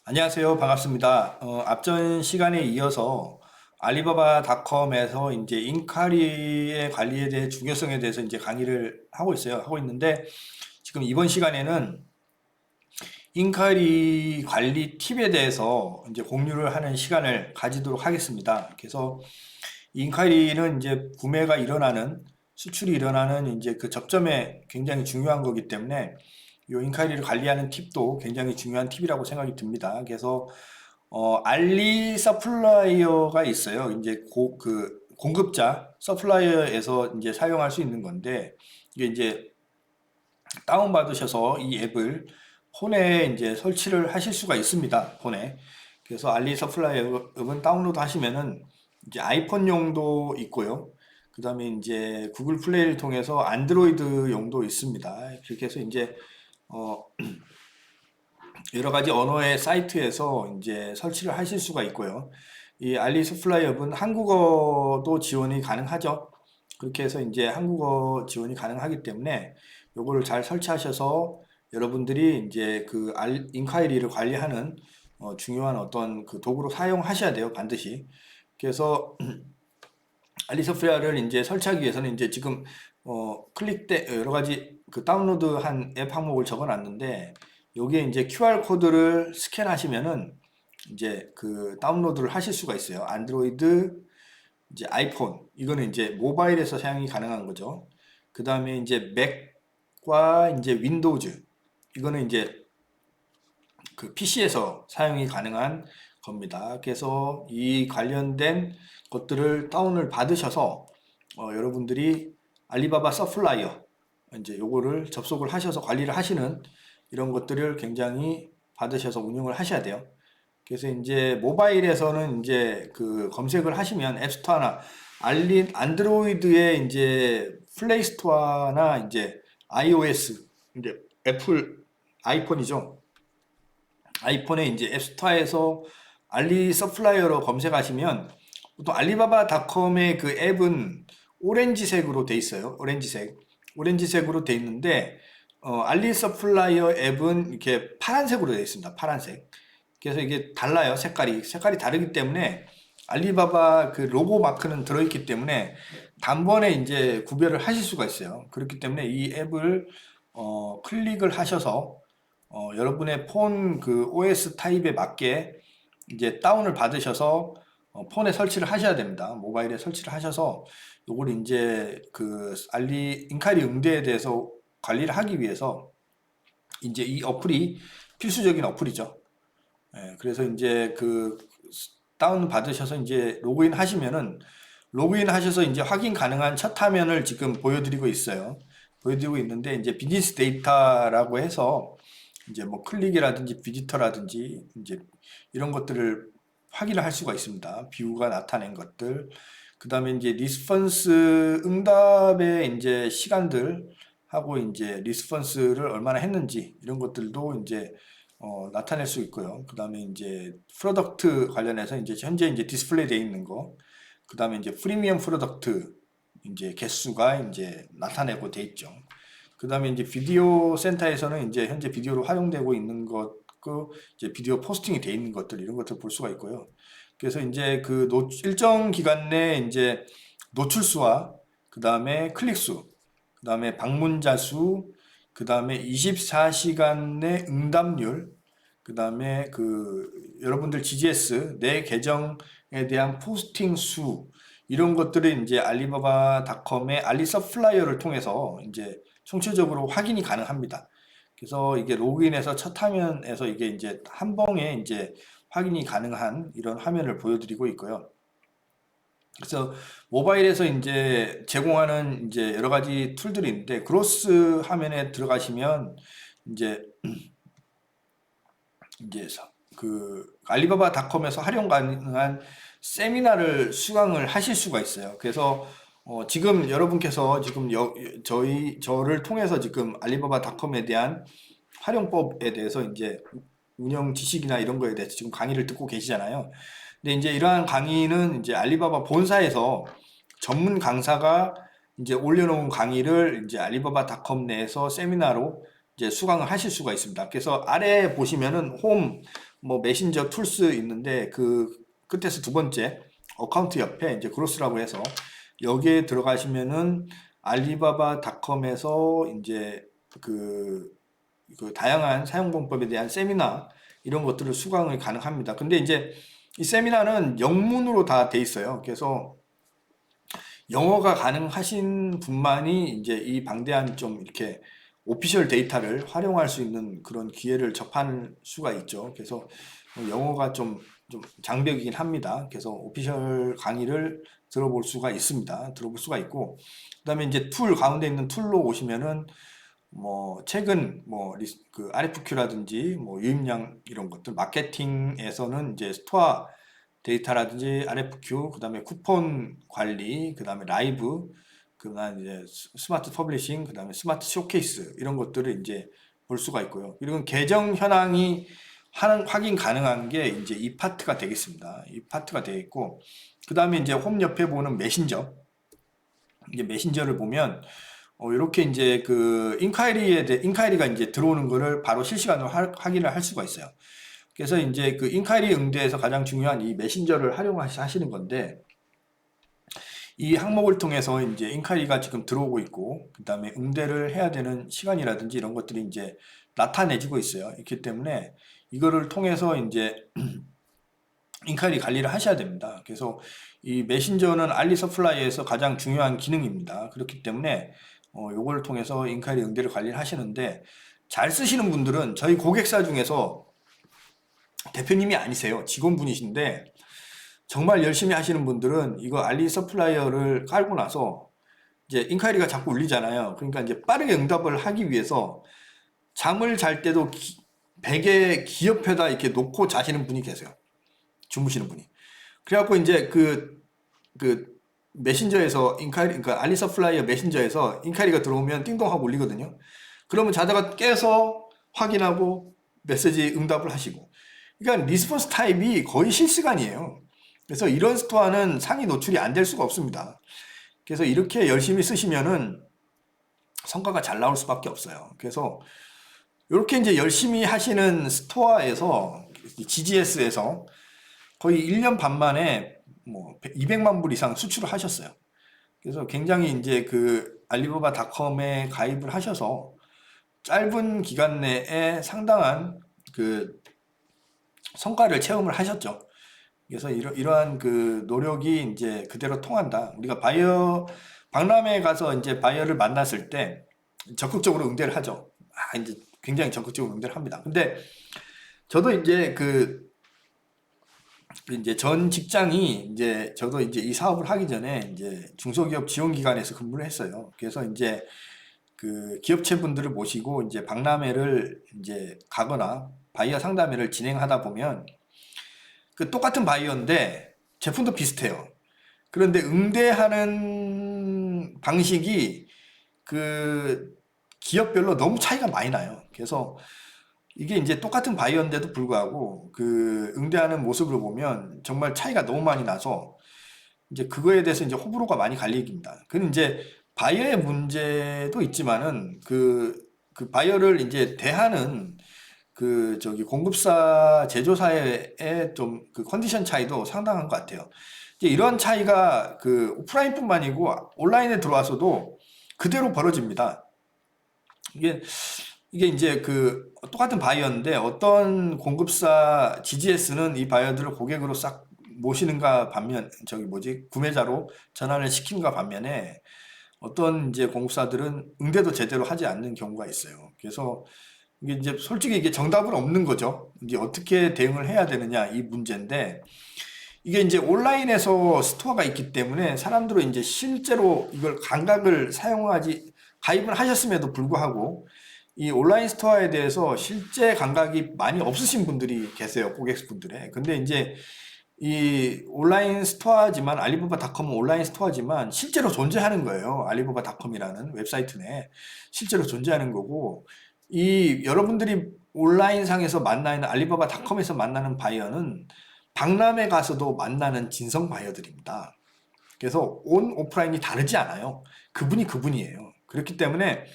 안녕하세요. 반갑습니다. 앞전 시간에 이어서 알리바바닷컴에서 이제 인카리의 관리에 대해 중요성에 대해서 이제 강의를 하고 있어요. 하고 있는데 지금 이번 시간에는 인카리 관리 팁에 대해서 이제 공유를 하는 시간을 가지도록 하겠습니다. 그래서 인카리는 이제 구매가 일어나는 수출이 일어나는 이제 그 접점에 굉장히 중요한 거기 때문에 이 인카리를 관리하는 팁도 굉장히 중요한 팁이라고 생각이 듭니다. 그래서 알리 서플라이어가 있어요. 이제 그 공급자 서플라이어에서 이제 사용할 수 있는 건데 이게 이제 다운받으셔서 이 앱을 폰에 이제 설치를 하실 수가 있습니다. 폰에. 그래서 알리 서플라이어 앱은 다운로드 하시면은 이제 아이폰용도 있고요. 그 다음에 이제 구글 플레이를 통해서 안드로이드용도 있습니다. 그렇게 해서 이제 어, 여러 가지 언어의 사이트에서 이제 설치를 하실 수가 있고요. 이 알리스 플라이업은 한국어도 지원이 가능하죠. 그렇게 해서 이제 한국어 지원이 가능하기 때문에 요거를 잘 설치하셔서 여러분들이 이제 그 인콰이리를 관리하는 중요한 어떤 그 도구로 사용하셔야 돼요. 반드시. 그래서 알리스 플라이어를 이제 설치하기 위해서는 이제 지금 클릭 여러 가지 그 다운로드한 앱 항목을 적어 놨는데 여기에 이제 QR 코드를 스캔하시면은 이제 그 다운로드를 하실 수가 있어요. 안드로이드, 이제 아이폰, 이거는 이제 모바일에서 사용이 가능한 거죠. 그 다음에 이제 맥과 이제 윈도우즈, 이거는 이제 그 PC에서 사용이 가능한 겁니다. 그래서 이 관련된 것들을 다운을 받으셔서 여러분들이 알리바바 서플라이어 이제 요거를 접속을 하셔서 관리를 하시는 이런 것들을 굉장히 받으셔서 운영을 하셔야 돼요. 그래서 이제 모바일에서는 이제 그 검색을 하시면 앱스토어나 안드로이드의 이제 플레이 스토어나 이제 iOS 이제 애플 아이폰이죠. 아이폰에 이제 앱스토어에서 알리 서플라이어로 검색하시면 보통 알리바바닷컴의 그 앱은 오렌지색으로 돼 있어요. 오렌지색으로 돼 있는데 알리 서플라이어 앱은 이렇게 파란색으로 되어 있습니다. 파란색. 그래서 이게 달라요. 색깔이 다르기 때문에 알리바바 그 로고 마크는 들어있기 때문에 단번에 이제 구별을 하실 수가 있어요. 그렇기 때문에 이 앱을 클릭을 하셔서 여러분의 폰 그 OS 타입에 맞게 이제 다운을 받으셔서 폰에 설치를 하셔야 됩니다. 모바일에 설치를 하셔서 요걸 이제 그 인카리 응대에 대해서 관리를 하기 위해서 이제 이 어플이 필수적인 어플이죠. 예, 그래서 이제 그 다운 받으셔서 이제 로그인 하시면은 로그인 하셔서 이제 확인 가능한 첫 화면을 지금 보여드리고 있어요. 보여드리고 있는데 이제 비즈니스 데이터라고 해서 이제 뭐 클릭이라든지 비지터라든지 이제 이런 것들을 확인을 할 수가 있습니다. 뷰가 나타낸 것들. 그 다음에 이제 리스폰스 응답의 이제 시간들 하고 이제 리스폰스를 얼마나 했는지 이런 것들도 이제 나타낼 수 있고요. 그 다음에 이제 프로덕트 관련해서 이제 현재 이제 디스플레이 되어 있는 거. 그 다음에 이제 프리미엄 프로덕트 이제 개수가 이제 나타내고 돼 있죠. 그 다음에 이제 비디오 센터에서는 이제 현재 비디오로 활용되고 있는 것, 그 이제 비디오 포스팅이 돼 있는 것들, 이런 것들 볼 수가 있고요. 그래서 이제 그 일정 기간 내에 이제 노출수와 그 다음에 클릭수, 그 다음에 방문자 수, 그 다음에 24시간 내 응답률, 그 다음에 그 여러분들 GGS 내 계정에 대한 포스팅 수, 이런 것들을 이제 알리바바닷컴의 알리 서플라이어를 통해서 이제 총체적으로 확인이 가능합니다. 그래서 이게 로그인해서 첫 화면에서 이게 이제 한 번에 이제 확인이 가능한 이런 화면을 보여드리고 있고요. 그래서 모바일에서 이제 제공하는 이제 여러 가지 툴들이 있는데 그로스 화면에 들어가시면 이제 이제 그 알리바바닷컴에서 활용 가능한 세미나를 수강을 하실 수가 있어요. 그래서 지금 여러분께서 지금 저를 통해서 지금 알리바바닷컴에 대한 활용법에 대해서 이제 운영 지식이나 이런 거에 대해서 지금 강의를 듣고 계시잖아요. 근데 이제 이러한 강의는 이제 알리바바 본사에서 전문 강사가 이제 올려놓은 강의를 이제 알리바바닷컴 내에서 세미나로 이제 수강을 하실 수가 있습니다. 그래서 아래 보시면은 뭐 메신저 툴스 있는데 그 끝에서 두 번째 어카운트 옆에 이제 그로스라고 해서 여기에 들어가시면은 알리바바닷컴에서 이제 그, 그 다양한 사용방법에 대한 세미나 이런 것들을 수강이 가능합니다. 근데 이제 이 세미나는 영문으로 다 돼 있어요. 그래서 영어가 가능하신 분만이 이제 이 방대한 좀 이렇게 오피셜 데이터를 활용할 수 있는 그런 기회를 접할 수가 있죠. 그래서 영어가 좀 장벽이긴 합니다. 그래서 오피셜 강의를 들어볼 수가 있습니다. 들어볼 수가 있고, 그다음에 이제 툴 가운데 있는 툴로 오시면은 뭐 최근 뭐 그 RFQ라든지 뭐 유입량 이런 것들 마케팅에서는 이제 스토어 데이터라든지 RFQ, 그다음에 쿠폰 관리, 그다음에 라이브, 그다음에 이제 스마트 퍼블리싱, 그다음에 스마트 쇼케이스 이런 것들을 이제 볼 수가 있고요. 그리고 계정 현황이 확인 가능한 게 이제 이 파트가 되겠습니다. 이 파트가 되겠고, 그다음에 이제 홈 옆에 보는 메신저, 이게 메신저를 보면 이렇게 이제 그 인콰이리가 이제 들어오는 거를 바로 실시간으로 확인을 할 수가 있어요. 그래서 이제 그 인콰이리 응대에서 가장 중요한 이 메신저를 활용하시는 건데, 이 항목을 통해서 이제 인콰이리가 지금 들어오고 있고, 그 다음에 응대를 해야 되는 시간이라든지 이런 것들이 이제 나타내지고 있어요. 있기 때문에 이거를 통해서 이제 인콰이리 관리를 하셔야 됩니다. 그래서 이 메신저는 알리 서플라이에서 가장 중요한 기능입니다. 그렇기 때문에 요걸 통해서 인콰이리 응대를 관리를 하시는데, 잘 쓰시는 분들은 저희 고객사 중에서 대표님이 아니세요. 직원분이신데 정말 열심히 하시는 분들은 이거 알리 서플라이어를 깔고 나서 이제 인콰이리가 자꾸 울리잖아요. 그러니까 이제 빠르게 응답을 하기 위해서 잠을 잘 때도 베개 귀 옆에다 이렇게 놓고 자시는 분이 계세요. 주무시는 분이. 그래갖고 이제 그 메신저에서 그러니까 알리 서플라이어 메신저에서 인콰이리가 들어오면 띵동 하고 울리거든요. 그러면 자다가 깨서 확인하고 메시지 응답을 하시고. 그러니까 리스폰스 타입이 거의 실시간이에요. 그래서 이런 스토어는 상위 노출이 안 될 수가 없습니다. 그래서 이렇게 열심히 쓰시면은 성과가 잘 나올 수밖에 없어요. 그래서 이렇게 이제 열심히 하시는 스토어에서 GGS에서 거의 1년 반 만에 뭐 200만 불 이상 수출을 하셨어요. 그래서 굉장히 이제 그 알리바바닷컴에 가입을 하셔서 짧은 기간 내에 상당한 그 성과를 체험을 하셨죠. 그래서 이러한 그 노력이 이제 그대로 통한다. 우리가 박람회에 가서 이제 바이어를 만났을 때 적극적으로 응대를 하죠. 이제 굉장히 적극적으로 응대를 합니다. 근데 저도 이제 이제 전 직장이 이제 저도 이제 이 사업을 하기 전에 이제 중소기업 지원기관에서 근무를 했어요. 그래서 이제 그 기업체분들을 모시고 이제 박람회를 이제 가거나 바이어 상담회를 진행하다 보면 그 똑같은 바이어인데 제품도 비슷해요. 그런데 응대하는 방식이 그 기업별로 너무 차이가 많이 나요. 그래서 이게 이제 똑같은 바이어인데도 불구하고 그 응대하는 모습을 보면 정말 차이가 너무 많이 나서 이제 그거에 대해서 이제 호불호가 많이 갈립니다. 그는 이제 바이어의 문제도 있지만은 그 바이어를 이제 대하는 그 저기 공급사 제조사의 좀 그 컨디션 차이도 상당한 것 같아요. 이제 이런 차이가 그 오프라인뿐만이고 온라인에 들어와서도 그대로 벌어집니다. 이게 이제 그 똑같은 바이어인데 어떤 공급사 GGS는 이 바이어들을 고객으로 싹 모시는가 반면 저기 뭐지 구매자로 전환을 시키는가 반면에 어떤 이제 공급사들은 응대도 제대로 하지 않는 경우가 있어요. 그래서 이게 이제 솔직히 이게 정답은 없는 거죠. 이제 어떻게 대응을 해야 되느냐 이 문제인데, 이게 이제 온라인에서 스토어가 있기 때문에 사람들은 이제 실제로 이걸 감각을 가입을 하셨음에도 불구하고 이 온라인 스토어에 대해서 실제 감각이 많이 없으신 분들이 계세요. 고객분들의. 근데 이제 이 온라인 스토어지만 알리바바닷컴은 온라인 스토어지만 실제로 존재하는 거예요. 알리바바닷컴이라는 웹사이트 내에 실제로 존재하는 거고, 이 여러분들이 온라인상에서 만나는 알리바바닷컴에서 만나는 바이어는 박람회 가서도 만나는 진성 바이어들입니다. 그래서 온 오프라인이 다르지 않아요. 그분이 그분이에요. 그렇기 때문에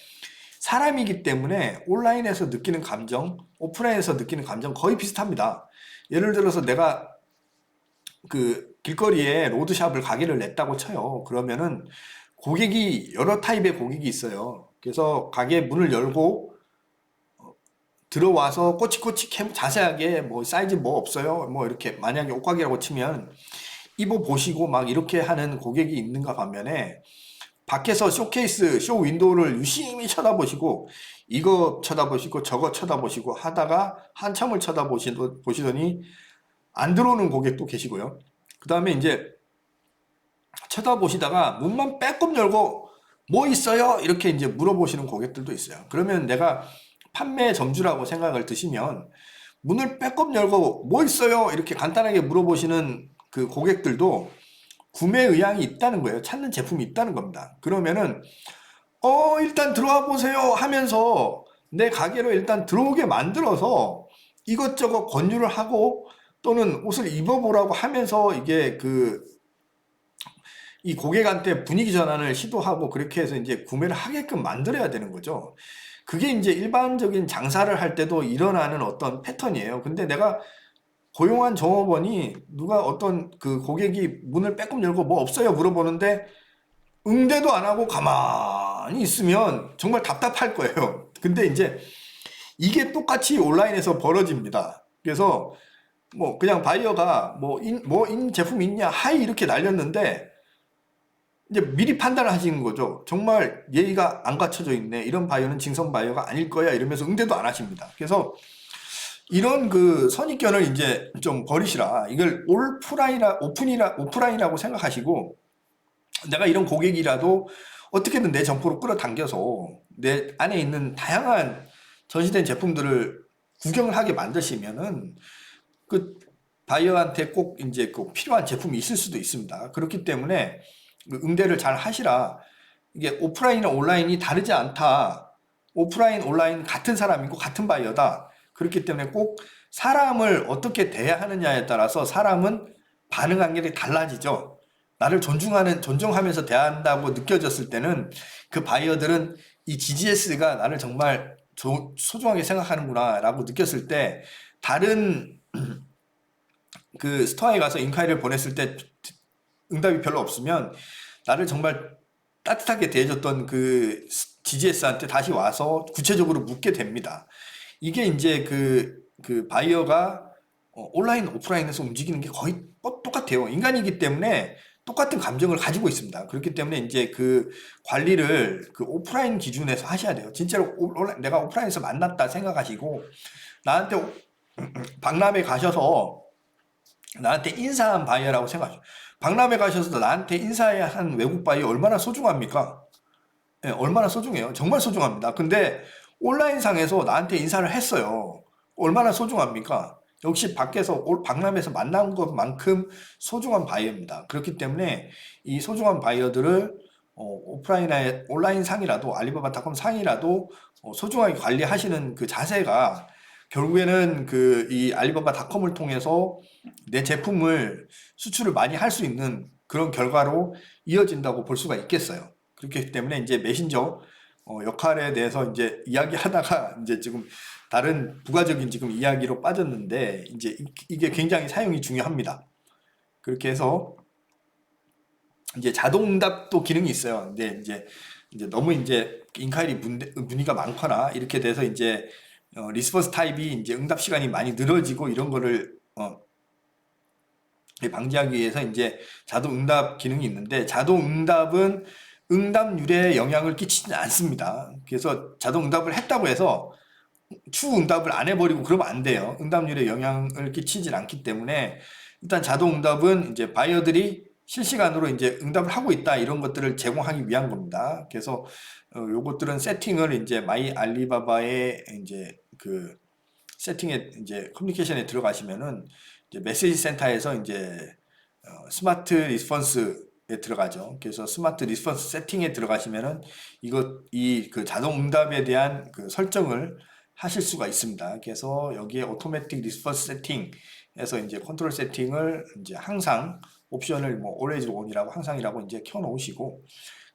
사람이기 때문에 온라인에서 느끼는 감정, 오프라인에서 느끼는 감정 거의 비슷합니다. 예를 들어서 내가 그 길거리에 로드샵을 가게를 냈다고 쳐요. 그러면은 고객이 여러 타입의 고객이 있어요. 그래서 가게 문을 열고 들어와서 꼬치꼬치 자세하게 뭐 사이즈 뭐 없어요? 뭐 이렇게 만약에 옷가게라고 치면 입어 보시고 막 이렇게 하는 고객이 있는가 반면에 밖에서 쇼케이스, 쇼 윈도우를 유심히 쳐다보시고 이거 쳐다보시고 저거 쳐다보시고 하다가 한참을 쳐다보시더니 안 들어오는 고객도 계시고요. 그 다음에 이제 쳐다보시다가 문만 빼꼼 열고 뭐 있어요? 이렇게 이제 물어보시는 고객들도 있어요. 그러면 내가 판매 점주라고 생각을 드시면 문을 빼꼼 열고 뭐 있어요? 이렇게 간단하게 물어보시는 그 고객들도 구매 의향이 있다는 거예요. 찾는 제품이 있다는 겁니다. 그러면은 일단 들어와 보세요 하면서 내 가게로 일단 들어오게 만들어서 이것저것 권유를 하고 또는 옷을 입어보라고 하면서 이게 이 고객한테 분위기 전환을 시도하고 그렇게 해서 이제 구매를 하게끔 만들어야 되는 거죠. 그게 이제 일반적인 장사를 할 때도 일어나는 어떤 패턴이에요. 근데 내가 고용한 종업원이 누가 어떤 그 고객이 문을 빼꼼 열고 뭐 없어요 물어보는데 응대도 안 하고 가만히 있으면 정말 답답할 거예요. 근데 이제 이게 똑같이 온라인에서 벌어집니다. 그래서 뭐 그냥 바이어가 인 제품 있냐 하이 이렇게 날렸는데 이제 미리 판단을 하시는 거죠. 정말 예의가 안 갖춰져 있네. 이런 바이어는 진성 바이어가 아닐 거야. 이러면서 응대도 안 하십니다. 그래서 이런 그 선입견을 이제 좀 버리시라. 이걸 오프라인이라고 생각하시고 내가 이런 고객이라도 어떻게든 내 점포로 끌어당겨서 내 안에 있는 다양한 전시된 제품들을 구경을 하게 만드시면은 그 바이어한테 꼭 이제 꼭 필요한 제품이 있을 수도 있습니다. 그렇기 때문에 그 응대를 잘 하시라. 이게 오프라인이나 온라인이 다르지 않다. 오프라인, 온라인 같은 사람이고 같은 바이어다. 그렇기 때문에 꼭 사람을 어떻게 대해야 하느냐에 따라서 사람은 반응하는 게 달라지죠. 나를 존중하면서 대한다고 느껴졌을 때는 그 바이어들은 이 GGS가 나를 정말 소중하게 생각하는구나 라고 느꼈을 때 다른 그 스토어에 가서 인콰이리를 보냈을 때 응답이 별로 없으면 나를 정말 따뜻하게 대해줬던 그 GGS한테 다시 와서 구체적으로 묻게 됩니다. 이게 이제 그 바이어가 온라인, 오프라인에서 움직이는 게 거의 똑같아요. 인간이기 때문에 똑같은 감정을 가지고 있습니다. 그렇기 때문에 이제 그 관리를 그 오프라인 기준에서 하셔야 돼요. 진짜로 내가 오프라인에서 만났다 생각하시고 나한테 박람회 가셔서 나한테 인사한 바이어라고 생각하죠. 박람회 가셔서 나한테 인사한 외국 바이어 얼마나 소중합니까? 네, 얼마나 소중해요. 정말 소중합니다. 근데 온라인상에서 나한테 인사를 했어요. 얼마나 소중합니까? 역시 밖에서 박람회에서 만난 것만큼 소중한 바이어입니다. 그렇기 때문에 이 소중한 바이어들을 오프라인에 온라인 상이라도 알리바바닷컴 상이라도 소중하게 관리하시는 그 자세가 결국에는 그 이 알리바바닷컴을 통해서 내 제품을 수출을 많이 할 수 있는 그런 결과로 이어진다고 볼 수가 있겠어요. 그렇기 때문에 이제 메신저 역할에 대해서 이제 이야기하다가 이제 지금 다른 부가적인 지금 이야기로 빠졌는데 이제 이게 굉장히 사용이 중요합니다. 그렇게 해서 이제 자동응답도 기능이 있어요. 근데 이제 너무 이제 인콰이리 문의가 많거나 이렇게 돼서 이제 리스폰스 타입이 이제 응답 시간이 많이 늘어지고 이런 거를 방지하기 위해서 이제 자동응답 기능이 있는데 자동응답은 응답률에 영향을 끼치지 않습니다. 그래서 자동응답을 했다고 해서 추후 응답을 안 해버리고 그러면 안 돼요. 응답률에 영향을 끼치질 않기 때문에 일단 자동응답은 이제 바이어들이 실시간으로 이제 응답을 하고 있다 이런 것들을 제공하기 위한 겁니다. 그래서 요것들은 세팅을 이제 마이 알리바바의 이제 그 세팅에 이제 커뮤니케이션에 들어가시면은 이제 메시지 센터에서 이제 스마트 리스폰스에 들어가죠. 그래서 스마트 리스폰스 세팅에 들어가시면은 이 그 자동 응답에 대한 그 설정을 하실 수가 있습니다. 그래서 여기에 오토매틱 리스폰스 세팅에서 이제 컨트롤 세팅을 이제 항상 옵션을 뭐 always on이라고 항상이라고 이제 켜 놓으시고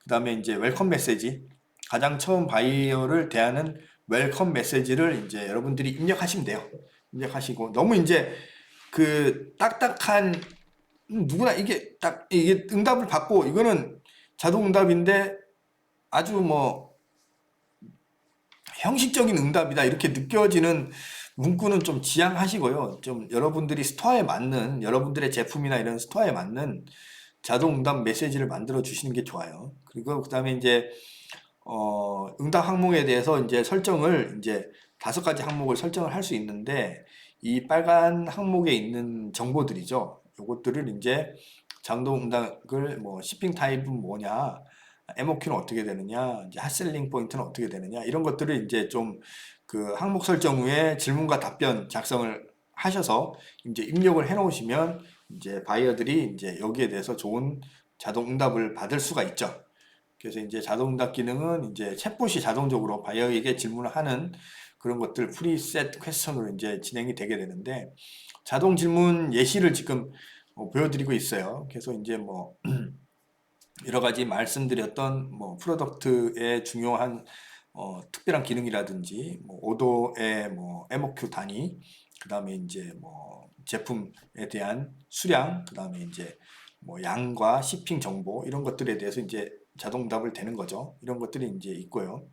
그 다음에 이제 웰컴 메시지 가장 처음 바이어를 대하는 웰컴 메시지를 이제 여러분들이 입력하시면 돼요. 입력하시고 너무 이제 그 딱딱한 누구나 이게 응답을 받고 이거는 자동 응답인데 아주 뭐 형식적인 응답이다 이렇게 느껴지는 문구는 좀 지양하시고요. 좀 여러분들이 스토어에 맞는 여러분들의 제품이나 이런 스토어에 맞는 자동 응답 메시지를 만들어 주시는 게 좋아요. 그리고 그다음에 이제 응답 항목에 대해서 이제 설정을 이제 5가지 항목을 설정을 할 수 있는데 이 빨간 항목에 있는 정보들이죠. 요것들을 이제 자동 응답을 뭐 shipping 타입은 뭐냐, MOQ는 어떻게 되느냐, 이제 핫셀링 포인트는 어떻게 되느냐 이런 것들을 이제 좀 그 항목 설정 후에 질문과 답변 작성을 하셔서 이제 입력을 해 놓으시면 이제 바이어들이 이제 여기에 대해서 좋은 자동 응답을 받을 수가 있죠. 그래서 이제 자동응답 기능은 이제 챗봇이 자동적으로 바이어에게 질문을 하는 그런 것들 프리셋 퀘스천으로 이제 진행이 되게 되는데 자동 질문 예시를 지금 보여드리고 있어요. 그래서 이제 뭐 여러 가지 말씀드렸던 뭐 프로덕트의 중요한 특별한 기능이라든지 뭐 오도의 뭐 MOQ 단위, 그 다음에 이제 뭐 제품에 대한 수량, 그 다음에 이제 뭐 양과 shipping 정보 이런 것들에 대해서 이제 자동응답을 되는 거죠. 이런 것들이 이제 있고요.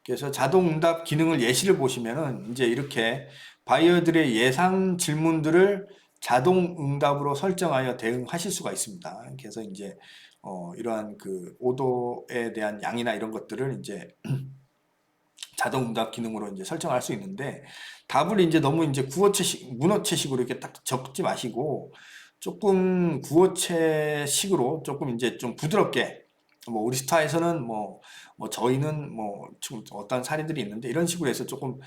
그래서 자동응답 기능을 예시를 보시면은 이제 이렇게 바이어들의 예상 질문들을 자동응답으로 설정하여 대응하실 수가 있습니다. 그래서 이제 이러한 그 오도에 대한 양이나 이런 것들을 이제 자동응답 기능으로 이제 설정할 수 있는데 답을 이제 너무 이제 구어체식, 문어체식으로 이렇게 딱 적지 마시고 조금 구어체식으로 조금 이제 좀 부드럽게 뭐 우리 스타에서는 뭐 저희는 뭐 좀 어떤 사례들이 있는데 이런 식으로 해서 조금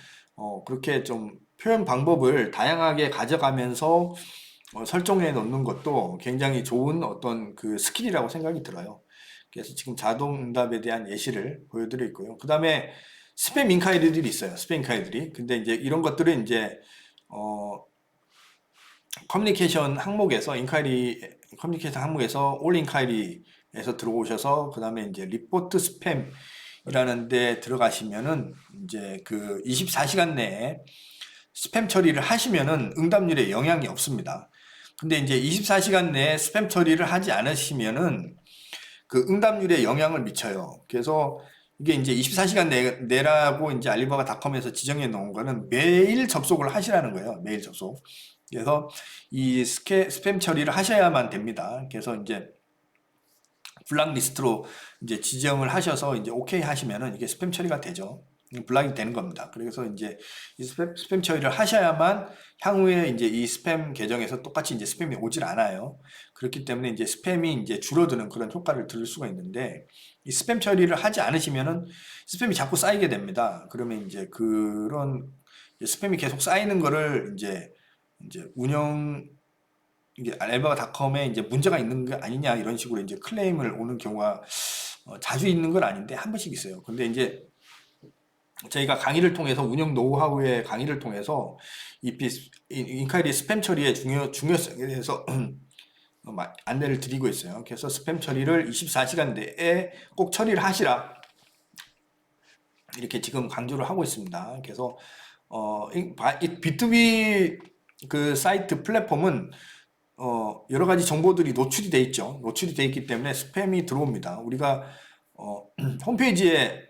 그렇게 좀 표현 방법을 다양하게 가져가면서 설정해 놓는 것도 굉장히 좋은 어떤 그 스킬이라고 생각이 들어요. 그래서 지금 자동 응답에 대한 예시를 보여드리고 있고요. 그 다음에 스팸 인카이리들이 있어요. 스팸 인카이리들이. 근데 이제 이런 것들은 이제 커뮤니케이션 항목에서 커뮤니케이션 항목에서 올 인카이리에서 들어오셔서 그 다음에 이제 리포트 스팸이라는 데 들어가시면은 이제 그 24시간 내에 스팸 처리를 하시면은 응답률에 영향이 없습니다. 근데 이제 24시간 내에 스팸 처리를 하지 않으시면은 그 응답률에 영향을 미쳐요. 그래서 이게 이제 24시간 내라고 이제 알리바바닷컴에서 지정해 놓은 거는 매일 접속을 하시라는 거예요. 매일 접속. 그래서 이 스팸 처리를 하셔야만 됩니다. 그래서 이제 블락리스트로 이제 지정을 하셔서 이제 오케이 하시면은 이게 스팸 처리가 되죠. 블락이 되는 겁니다. 그래서 이제 이 스팸 처리를 하셔야만 향후에 이제 이 스팸 계정에서 똑같이 이제 스팸이 오질 않아요. 그렇기 때문에 이제 스팸이 이제 줄어드는 그런 효과를 들을 수가 있는데 이 스팸 처리를 하지 않으시면은 스팸이 자꾸 쌓이게 됩니다. 그러면 이제 그런 스팸이 계속 쌓이는 거를 이제 이게 알바닷컴에 이제 문제가 있는 게 아니냐 이런 식으로 이제 클레임을 오는 경우가 자주 있는 건 아닌데 한 번씩 있어요. 근데 이제 저희가 강의를 통해서 운영 노하우의 강의를 통해서 인카이리 스팸 처리의 중요성에 대해서 안내를 드리고 있어요. 그래서 스팸 처리를 24시간 내에 꼭 처리를 하시라 이렇게 지금 강조를 하고 있습니다. 그래서 이 B2B 그 사이트 플랫폼은 여러 가지 정보들이 노출이 돼 있죠. 노출이 돼 있기 때문에 스팸이 들어옵니다. 우리가 홈페이지에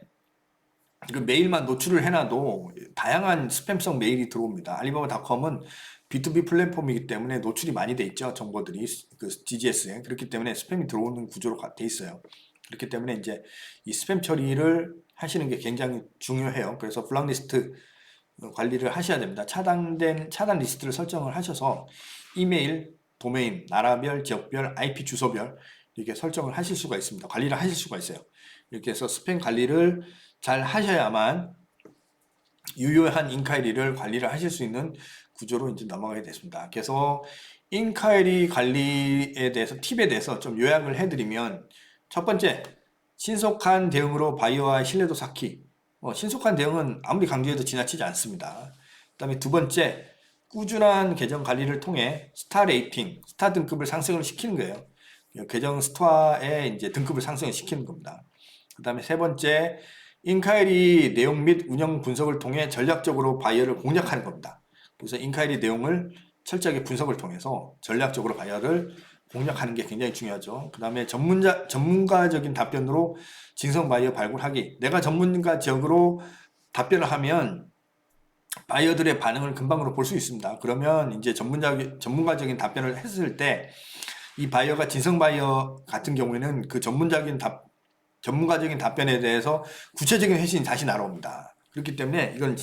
그 메일만 노출을 해놔도 다양한 스팸성 메일이 들어옵니다. 알리바바닷컴은 B2B 플랫폼이기 때문에 노출이 많이 돼 있죠. 정보들이 그 GGS에 그렇기 때문에 스팸이 들어오는 구조로 돼 있어요. 그렇기 때문에 이제 이 스팸 처리를 하시는 게 굉장히 중요해요. 그래서 블락리스트 관리를 하셔야 됩니다. 차단 리스트를 설정을 하셔서 이메일, 도메인, 나라별, 지역별, IP 주소별 이렇게 설정을 하실 수가 있습니다. 관리를 하실 수가 있어요. 이렇게 해서 스팸 관리를 잘 하셔야만 유효한 인카이리를 관리를 하실 수 있는 구조로 이제 넘어가게 됐습니다. 그래서 인카이리 관리에 대해서 팁에 대해서 좀 요약을 해드리면 첫 번째, 신속한 대응으로 바이어와의 신뢰도 쌓기. 신속한 대응은 아무리 강조해도 지나치지 않습니다. 그 다음에 두 번째, 꾸준한 계정 관리를 통해 스타 레이팅, 스타 등급을 상승을 시키는 거예요. 계정 스타의 이제 등급을 상승을 시키는 겁니다. 그 다음에 세 번째, 인카이리 내용 및 운영 분석을 통해 전략적으로 바이어를 공략하는 겁니다. 그래서 인카이리 내용을 철저하게 분석을 통해서 전략적으로 바이어를 공략하는 게 굉장히 중요하죠. 그 다음에 전문가적인 답변으로 진성 바이어 발굴하기. 내가 전문가적으로 답변을 하면 바이어들의 반응을 금방으로 볼 수 있습니다. 그러면 이제 전문가적인 답변을 했을 때 이 바이어가 진성 바이어 같은 경우에는 그 전문가적인 답변에 대해서 구체적인 회신이 다시 날아옵니다. 그렇기 때문에 이건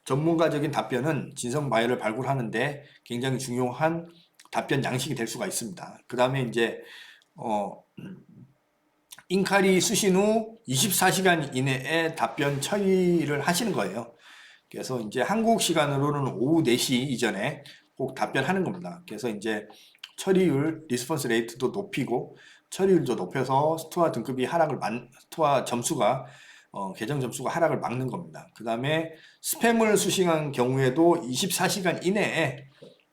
전문가적인 답변은 진성 바이어를 발굴하는데 굉장히 중요한 답변 양식이 될 수가 있습니다. 그 다음에 이제 인카리 수신 후 24시간 이내에 답변 처리를 하시는 거예요. 그래서 이제 한국 시간으로는 오후 4시 이전에 꼭 답변하는 겁니다. 그래서 이제 처리율, 리스폰스 레이트도 높이고 처리율도 높여서 스토어 등급이 스토어 점수가 계정 점수가 하락을 막는 겁니다. 그 다음에 스팸을 수신한 경우에도 24시간 이내에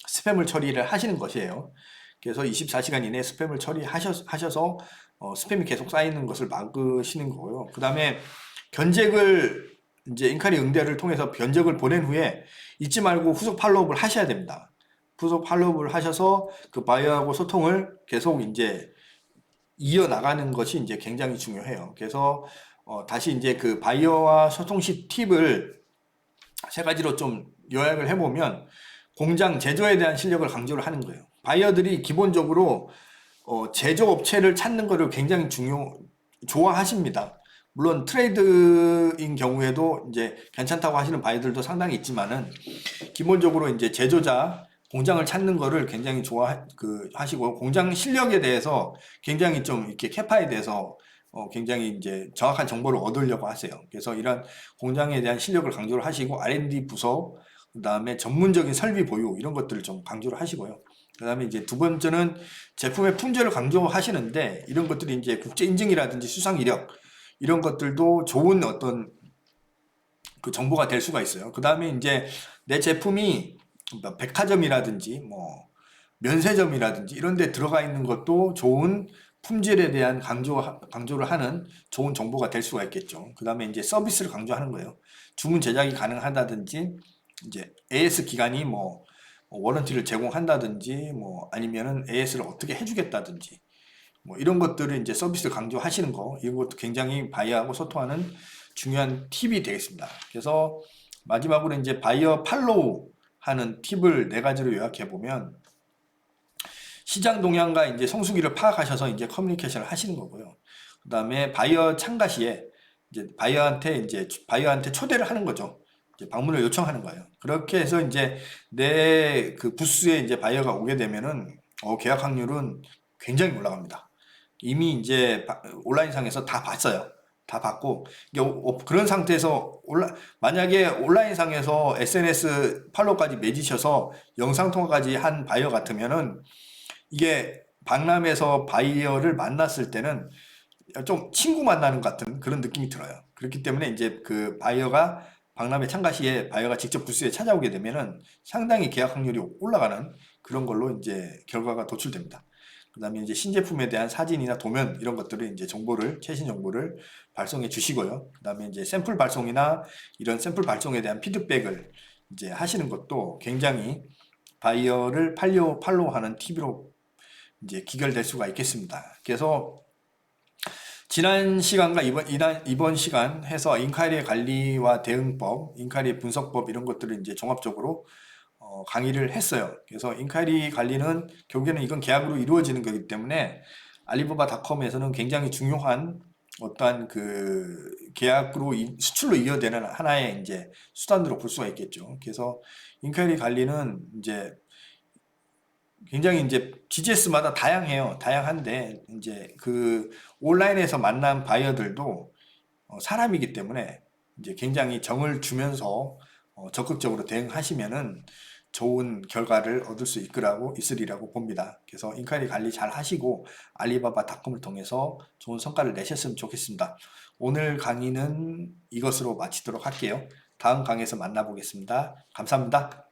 스팸을 처리를 하시는 것이에요. 그래서 24시간 이내에 스팸을 처리하셔서 스팸이 계속 쌓이는 것을 막으시는 거고요. 그 다음에 견적을 이제 인카리 응대를 통해서 견적을 보낸 후에 잊지 말고 후속 팔로우업을 하셔야 됩니다. 후속 팔로우업을 하셔서 그 바이어하고 소통을 계속 이제 이어나가는 것이 이제 굉장히 중요해요. 그래서 다시 이제 그 바이어와 소통 시 팁을 세 가지로 좀 요약을 해보면 공장 제조에 대한 실력을 강조를 하는 거예요. 바이어들이 기본적으로 제조업체를 찾는 것을 굉장히 좋아하십니다. 물론 트레이드인 경우에도 이제 괜찮다고 하시는 바이어들도 상당히 있지만은 기본적으로 이제 제조자 공장을 찾는 거를 굉장히 하시고 공장 실력에 대해서 굉장히 좀 이렇게 캐파에 대해서 굉장히 이제 정확한 정보를 얻으려고 하세요. 그래서 이런 공장에 대한 실력을 강조를 하시고 R&D 부서, 그 다음에 전문적인 설비 보유 이런 것들을 좀 강조를 하시고요. 그 다음에 이제 두 번째는 제품의 품질을 강조하시는데 이런 것들이 이제 국제 인증이라든지 수상 이력 이런 것들도 좋은 어떤 그 정보가 될 수가 있어요. 그 다음에 이제 내 제품이 백화점이라든지 뭐 면세점이라든지 이런 데 들어가 있는 것도 좋은 품질에 대한 강조를 하는 좋은 정보가 될 수가 있겠죠. 그 다음에 이제 서비스를 강조하는 거예요. 주문 제작이 가능하다든지 이제 AS 기간이 뭐 워런티를 제공한다든지 뭐 아니면은 AS를 어떻게 해주겠다든지 뭐 이런 것들을 이제 서비스를 강조하시는 거 이런 것도 굉장히 바이어하고 소통하는 중요한 팁이 되겠습니다. 그래서 마지막으로 이제 바이어 팔로우 하는 팁을 네 가지로 요약해 보면 시장 동향과 이제 성수기를 파악하셔서 이제 커뮤니케이션을 하시는 거고요. 그 다음에 바이어 참가 시에 이제 바이어한테 초대를 하는 거죠. 이제 방문을 요청하는 거예요. 그렇게 해서 이제 내 그 부스에 이제 바이어가 오게 되면은 계약 확률은 굉장히 올라갑니다. 이미 이제 온라인상에서 다 봤어요. 다 봤고 그런 상태에서 만약에 온라인상에서 SNS 팔로우까지 맺으셔서 영상통화까지 한 바이어 같으면은 이게 박람회에서 바이어를 만났을 때는 좀 친구 만나는 것 같은 그런 느낌이 들어요. 그렇기 때문에 이제 그 바이어가 박람회 참가 시에 바이어가 직접 부스에 찾아오게 되면은 상당히 계약 확률이 올라가는 그런 걸로 이제 결과가 도출됩니다. 그 다음에 이제 신제품에 대한 사진이나 도면 이런 것들을 이제 최신 정보를 발송해 주시고요. 그 다음에 이제 샘플 발송이나 이런 샘플 발송에 대한 피드백을 이제 하시는 것도 굉장히 바이어를 팔로우하는 팁으로 이제 기결될 수가 있겠습니다. 그래서 지난 시간과 이번 시간 해서 인카이리 관리와 대응법, 인카이리 분석법 이런 것들을 이제 종합적으로 강의를 했어요. 그래서 인카이리 관리는 결국에는 이건 계약으로 이루어지는 거기 때문에 알리바바닷컴에서는 굉장히 중요한 어떠한 그 계약으로 수출로 이어되는 하나의 이제 수단으로 볼 수가 있겠죠. 그래서 인카이리 관리는 이제 굉장히 이제 GGS마다 다양해요. 다양한데 이제 그 온라인에서 만난 바이어들도 사람이기 때문에 이제 굉장히 정을 주면서 적극적으로 대응하시면은 좋은 결과를 얻을 수 있으리라고 봅니다. 그래서 인카이리 관리 잘 하시고 알리바바닷컴을 통해서 좋은 성과를 내셨으면 좋겠습니다. 오늘 강의는 이것으로 마치도록 할게요. 다음 강의에서 만나보겠습니다. 감사합니다.